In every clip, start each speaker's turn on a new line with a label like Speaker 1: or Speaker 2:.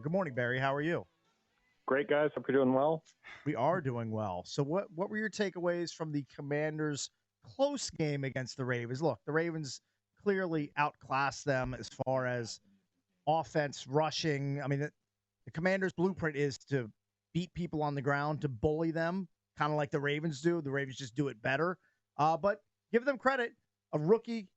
Speaker 1: Good morning, Barry. How are you?
Speaker 2: Great, guys. Hope you're doing well.
Speaker 1: We are doing well. So what were your takeaways from the Commanders' close game against the Ravens? Look, the Ravens clearly outclassed them as far as offense, rushing. I mean, the Commanders' blueprint is to beat people on the ground, to bully them, kind of like the Ravens do. The Ravens just do it better. But give them credit. A rookie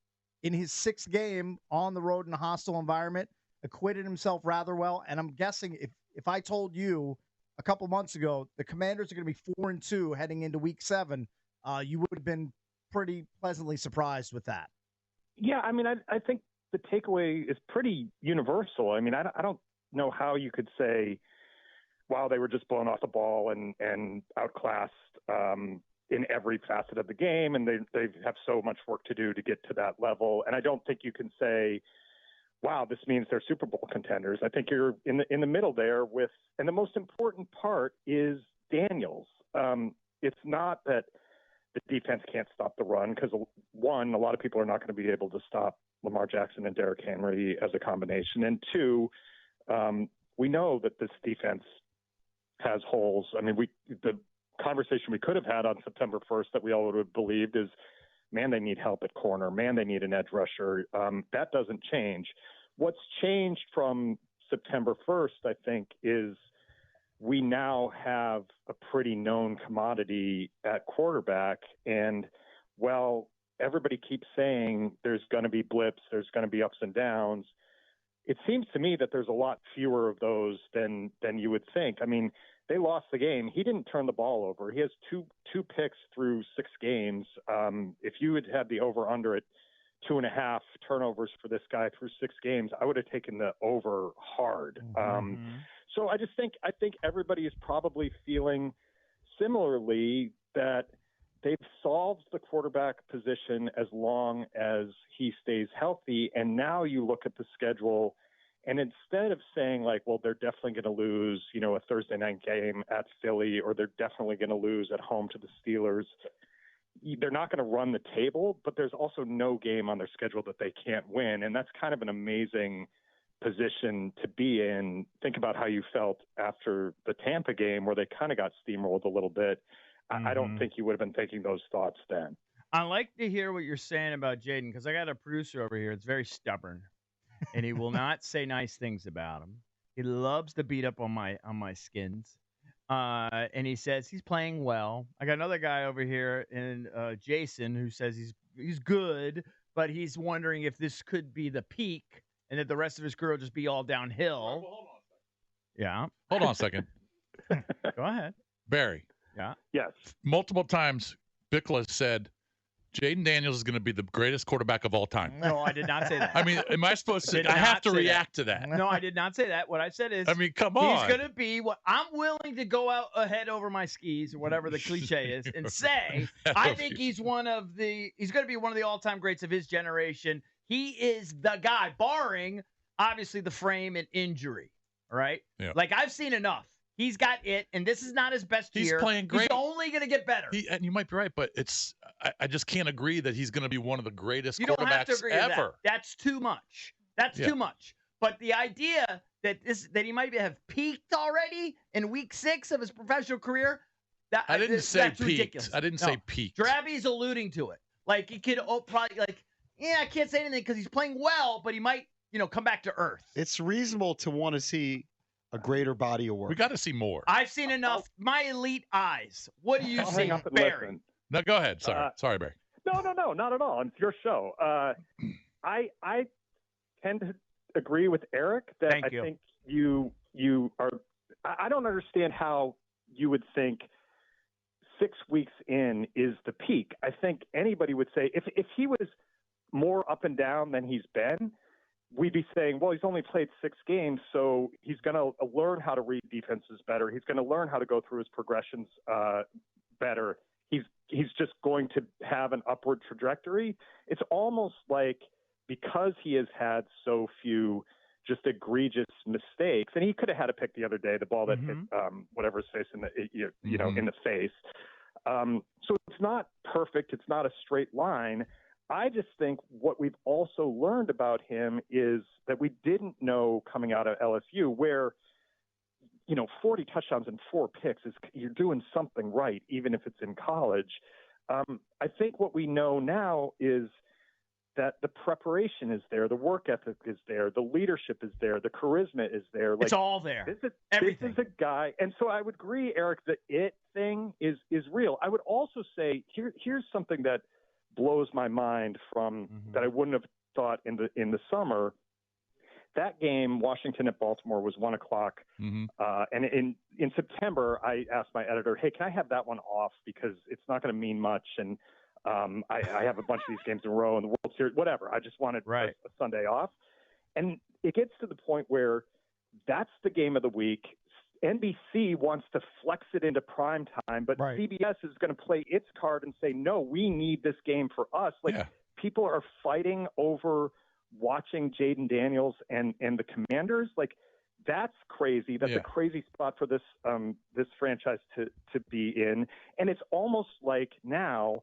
Speaker 1: in his sixth game on the road in a hostile environment acquitted himself rather well. And I'm guessing if I told you a couple months ago the Commanders are going to be 4-2 heading into Week 7, you would have been pretty pleasantly surprised with that.
Speaker 2: Yeah, I mean, I think the takeaway is pretty universal. I mean, I don't know how you could say, wow, they were just blown off the ball and outclassed in every facet of the game, and they have so much work to do to get to that level. And I don't think you can say, wow, this means they're Super Bowl contenders. I think you're in the middle there with, and the most important part is Daniels. It's not that the defense can't stop the run because, one, a lot of people are not going to be able to stop Lamar Jackson and Derrick Henry as a combination. And two, we know that this defense has holes. I mean, the conversation we could have had on September 1st that we all would have believed is, man, they need help at corner. Man, they need an edge rusher. That doesn't change. What's changed from September 1st, I think, is we now have a pretty known commodity at quarterback. And, well, everybody keeps saying there's going to be blips, there's going to be ups and downs. It seems to me that there's a lot fewer of those than you would think. I mean, they lost the game. He didn't turn the ball over. He has two picks through 6 games. If you had had the over-under at 2.5 turnovers for this guy through 6 games, I would have taken the over hard. So I think everybody is probably feeling similarly that they've solved the quarterback position as long as he stays healthy. And now you look at the schedule, and instead of saying like, well, they're definitely going to lose, a Thursday night game at Philly, or they're definitely going to lose at home to the Steelers, they're not going to run the table, but there's also no game on their schedule that they can't win. And that's kind of an amazing position to be in. Think about how you felt after the Tampa game where they kind of got steamrolled a little bit. I don't think you would have been thinking those thoughts then.
Speaker 3: I like to hear what you're saying about Jaden because I got a producer over here that's very stubborn, and he will not say nice things about him. He loves to beat up on my skins, and he says he's playing well. I got another guy over here, and Jason, who says he's good, but he's wondering if this could be the peak, and that the rest of his career will just be all downhill. Well, hold on a second. Yeah.
Speaker 4: Hold on a second.
Speaker 3: Go ahead.
Speaker 4: Barry.
Speaker 3: Yeah.
Speaker 2: Yes.
Speaker 4: Multiple times, Bickle has said Jaden Daniels is going to be the greatest quarterback of all time.
Speaker 3: No, I did not say that.
Speaker 4: I mean, am I supposed to? I have to react to that.
Speaker 3: No, I did not say that. What I said is,
Speaker 4: I mean, come on.
Speaker 3: He's going to be what I'm willing to go out ahead over my skis or whatever the cliche is and say, I think he's going to be one of the all-time greats of his generation. He is the guy, barring obviously the frame and injury. Right?
Speaker 4: Yeah.
Speaker 3: Like I've seen enough. He's got it, and this is not his best year.
Speaker 4: He's playing great.
Speaker 3: He's only going to get better.
Speaker 4: And you might be right, but I just can't agree that he's going to be one of the greatest
Speaker 3: quarterbacks ever. You don't have to agree with that. That's too much. Too much. But the idea that he might have peaked already in Week 6 of his professional career,
Speaker 4: I didn't say
Speaker 3: peaked.
Speaker 4: Ridiculous. I didn't say peaked.
Speaker 3: Drabby's alluding to it. Like he could probably I can't say anything because he's playing well, but he might come back to earth.
Speaker 5: It's reasonable to want to see a greater body of work.
Speaker 4: We got to see more.
Speaker 3: I've seen enough. My elite eyes. What do you see, Barry?
Speaker 4: No, go ahead. Sorry, Barry.
Speaker 2: No, not at all. It's your show. I tend to agree with Eric that I think you are. I don't understand how you would think 6 weeks in is the peak. I think anybody would say if he was more up and down than he's been, we'd be saying, well, he's only played 6 games, so he's going to learn how to read defenses better. He's going to learn how to go through his progressions better. He's just going to have an upward trajectory. It's almost like because he has had so few just egregious mistakes, and he could have had a pick the other day, the ball that hit whatever's face in the in the face. So it's not perfect. It's not a straight line. I just think what we've also learned about him is that we didn't know coming out of LSU, where 40 touchdowns and 4 picks you're doing something right, even if it's in college. I think what we know now is that the preparation is there, the work ethic is there, the leadership is there, the charisma is there.
Speaker 3: It's all there. Everything.
Speaker 2: This is a guy, and so I would agree, Eric, the it thing is real. I would also say here's something that blows my mind from that I wouldn't have thought in the summer. That game, Washington at Baltimore, was 1 o'clock. And in September, I asked my editor, hey, can I have that one off because it's not going to mean much. And I have a bunch of these games in a row in the World Series, whatever. I just wanted a Sunday off. And it gets to the point where that's the game of the week. NBC wants to flex it into prime time, but CBS is going to play its card and say, no, we need this game for us. People are fighting over watching Jaden Daniels and the Commanders. That's crazy. That's a crazy spot for this this franchise to be in. And it's almost like now,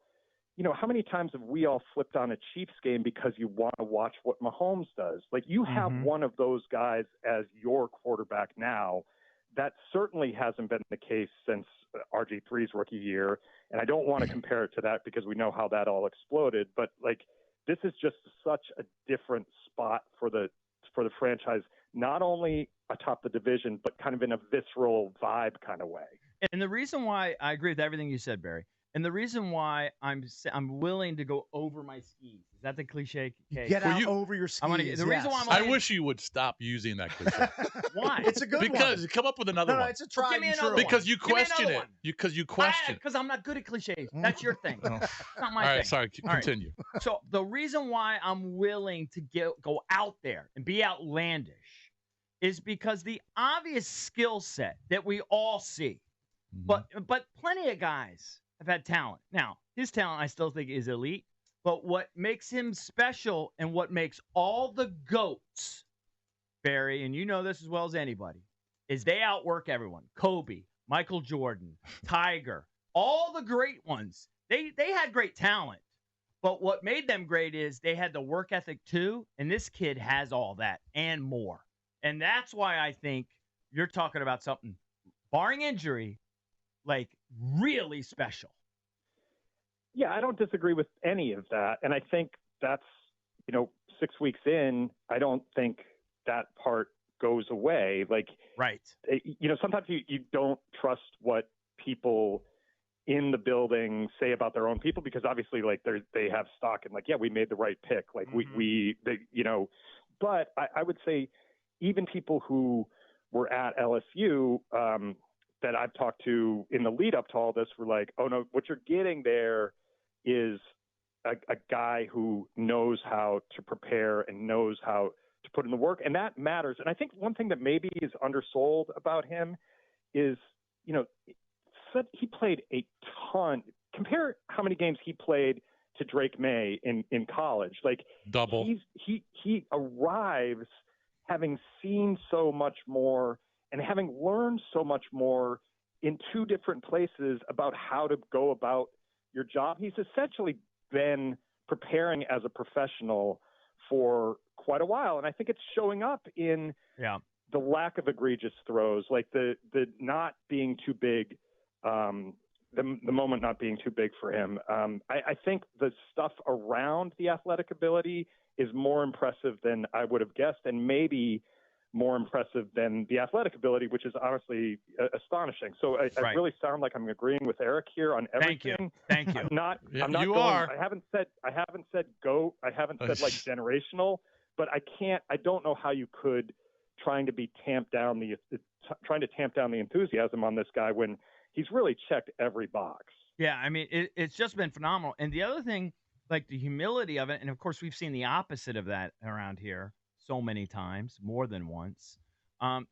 Speaker 2: how many times have we all flipped on a Chiefs game because you want to watch what Mahomes does? You have one of those guys as your quarterback now. That certainly hasn't been the case since RG3's rookie year. And I don't want to compare it to that because we know how that all exploded. But this is just such a different spot for the franchise, not only atop the division, but kind of in a visceral vibe kind of way.
Speaker 3: And the reason why I agree with everything you said, Barry, and the reason why I'm willing to go over my skis, is that the cliche?
Speaker 1: Get out over your skis.
Speaker 3: Reason why
Speaker 4: I wish you would stop using that cliche.
Speaker 3: Why?
Speaker 1: It's a good one.
Speaker 4: Because come up with another one.
Speaker 1: No, it's a try.
Speaker 3: Give me another one.
Speaker 4: Because you question it. Because you question.
Speaker 3: Because I'm not good at cliches. That's your thing. It's not my thing.
Speaker 4: All right, sorry. Continue.
Speaker 3: Right. So the reason why I'm willing to go out there and be outlandish is because the obvious skill set that we all see, but plenty of guys have had talent. Now, his talent I still think is elite, but what makes him special and what makes all the GOATs, Barry, and you know this as well as anybody, is they outwork everyone. Kobe, Michael Jordan, Tiger, all the great ones. They had great talent, but what made them great is they had the work ethic too, and this kid has all that and more. And that's why I think you're talking about something, barring injury, really special.
Speaker 2: Yeah, I don't disagree with any of that. And I think that's, 6 weeks in, I don't think that part goes away.
Speaker 3: Right.
Speaker 2: Sometimes you don't trust what people in the building say about their own people because obviously they have stock and we made the right pick. But I would say even people who were at LSU, that I've talked to in the lead up to all this were like, oh no, what you're getting there is a guy who knows how to prepare and knows how to put in the work. And that matters. And I think one thing that maybe is undersold about him is, he played a ton. Compare how many games he played to Drake May in college.
Speaker 4: Double.
Speaker 2: He arrives having seen so much more and having learned so much more in 2 different places about how to go about your job. He's essentially been preparing as a professional for quite a while. And I think it's showing up in the lack of egregious throws, the not being too big, the moment not being too big for him. I think the stuff around the athletic ability is more impressive than I would have guessed, and maybe more impressive than the athletic ability, which is honestly astonishing. So I really sound like I'm agreeing with Eric here on everything.
Speaker 3: Thank you.
Speaker 2: I'm not
Speaker 4: you
Speaker 2: going,
Speaker 4: are.
Speaker 2: I haven't said GOAT. I haven't said generational, but I don't know how you could trying to tamp down the enthusiasm on this guy when he's really checked every box.
Speaker 3: Yeah. I mean, it's just been phenomenal. And the other thing, the humility of it. And of course we've seen the opposite of that around here so many times, more than once.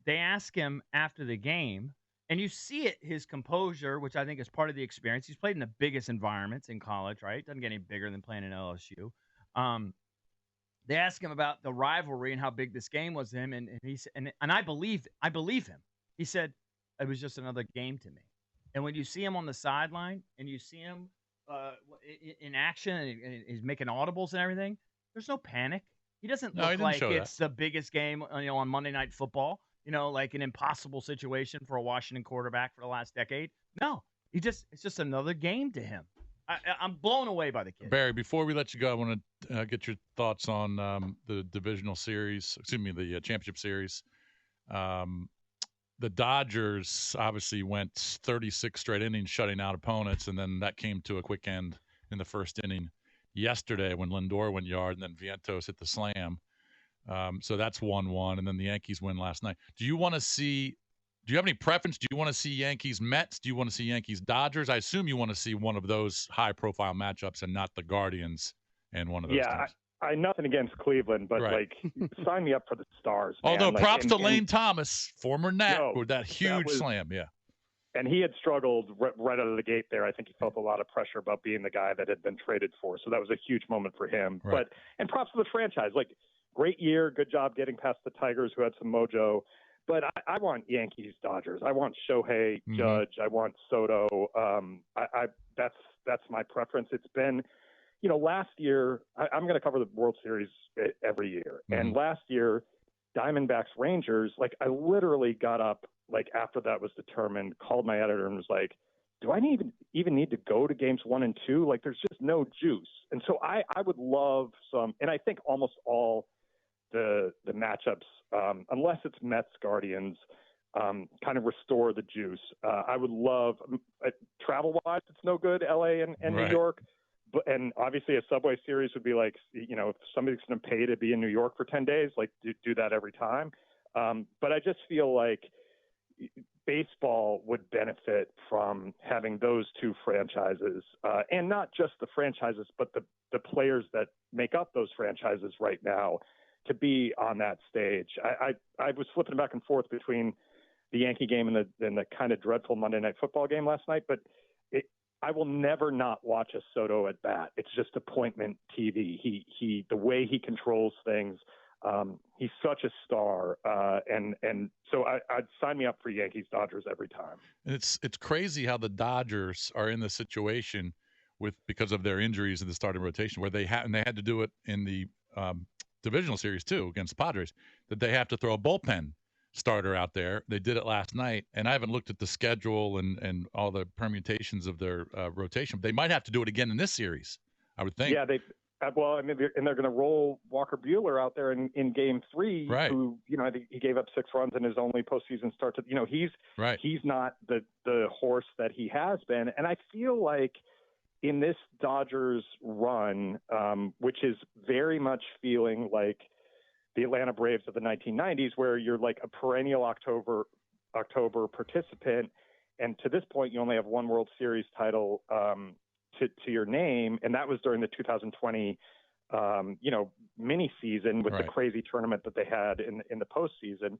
Speaker 3: They ask him after the game, and you see it, his composure, which I think is part of the experience. He's played in the biggest environments in college, right? Doesn't get any bigger than playing in LSU. They ask him about the rivalry and how big this game was to him, and he said, and I believe him. He said, it was just another game to me. And when you see him on the sideline and you see him in action and he's making audibles and everything, there's no panic. He doesn't look like it's the biggest game, on Monday Night Football. like an impossible situation for a Washington quarterback for the last decade. No, it's just another game to him. I'm blown away by the kid.
Speaker 4: Barry, before we let you go, I want to get your thoughts on the divisional series. Excuse me, the championship series. The Dodgers obviously went 36 straight innings shutting out opponents, and then that came to a quick end in the first inning yesterday when Lindor went yard and then Vientos hit the slam. So that's 1-1, and then the Yankees win last night. Do you have any preference? Do you want to see Yankees-Mets? Do you want to see Yankees-Dodgers? I assume you want to see one of those high-profile matchups and not the Guardians and one of those teams.
Speaker 2: I nothing against Cleveland, but sign me up for the Stars. Man.
Speaker 4: Although props to Lane Thomas, former Nat, with that huge slam,
Speaker 2: And he had struggled right out of the gate there. I think he felt a lot of pressure about being the guy that had been traded for. So that was a huge moment for him.
Speaker 4: Right.
Speaker 2: And props to the franchise. Great year, good job getting past the Tigers who had some mojo. But I want Yankees, Dodgers. I want Shohei, Judge. I want Soto. That's my preference. It's been, last year, I'm going to cover the World Series every year. And last year, Diamondbacks, Rangers, I literally got up, after that was determined, called my editor and was like, do I even need to go to games 1 and 2? There's just no juice. And so I would love some, and I think almost all the matchups, unless it's Mets, Guardians, kind of restore the juice. I would love, travel-wise, it's no good, LA and New York. And obviously a Subway Series would be if somebody's going to pay to be in New York for 10 days, do that every time. But I just feel like baseball would benefit from having those two franchises, and not just the franchises, but the players that make up those franchises right now to be on that stage. I was flipping back and forth between the Yankee game and the kind of dreadful Monday Night Football game last night, but I will never not watch a Soto at bat. It's just appointment TV. He the way he controls things. He's such a star, and so I'd sign me up for Yankees Dodgers every time.
Speaker 4: And it's crazy how the Dodgers are in this situation because of their injuries in the starting rotation, where they had to do it in the divisional series too against the Padres, that they have to throw a bullpen starter out there. They did it last night, and I haven't looked at the schedule and all the permutations of their rotation. They might have to do it again in this series, I would think.
Speaker 2: Yeah, they're going to roll Walker Buehler out there in Game 3,
Speaker 4: right?
Speaker 2: Who I think he gave up 6 runs in his only postseason start. He's not the horse that he has been, and I feel like in this Dodgers run, which is very much feeling like the Atlanta Braves of the 1990s, where you're like a perennial October participant, and to this point you only have one World Series title to your name, and that was during the 2020 mini season with the crazy tournament that they had in the postseason.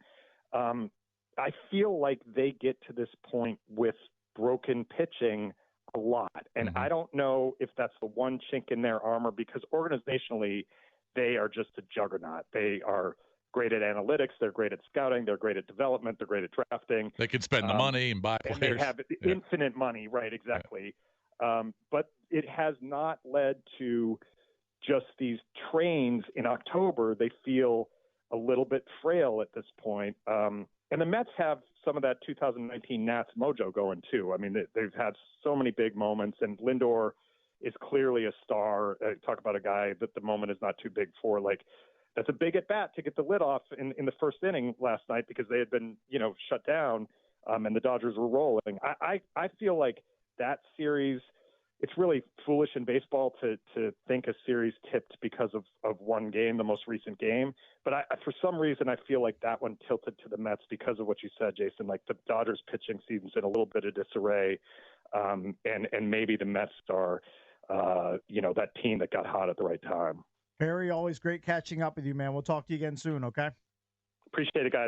Speaker 2: I feel like they get to this point with broken pitching a lot, and I don't know if that's the one chink in their armor, because organizationally they are just a juggernaut. They are great at analytics. They're great at scouting. They're great at development. They're great at drafting.
Speaker 4: They can spend the money and buy players.
Speaker 2: And they have infinite money, right? Exactly. Yeah. But it has not led to just these trains in October. They feel a little bit frail at this point. And the Mets have some of that 2019 Nats mojo going too. I mean, they've had so many big moments, and Lindor is clearly a star. Talk about a guy that the moment is not too big for. That's a big at bat to get the lid off in the first inning last night, because they had been, shut down, and the Dodgers were rolling. I feel like that series, it's really foolish in baseball to think a series tipped because of one game, the most recent game. But for some reason, I feel like that one tilted to the Mets because of what you said, Jason. Like the Dodgers pitching season's in a little bit of disarray, and maybe the Mets are, that team that got hot at the right time.
Speaker 1: Barry, always great catching up with you, man. We'll talk to you again soon, okay?
Speaker 2: Appreciate it, guys.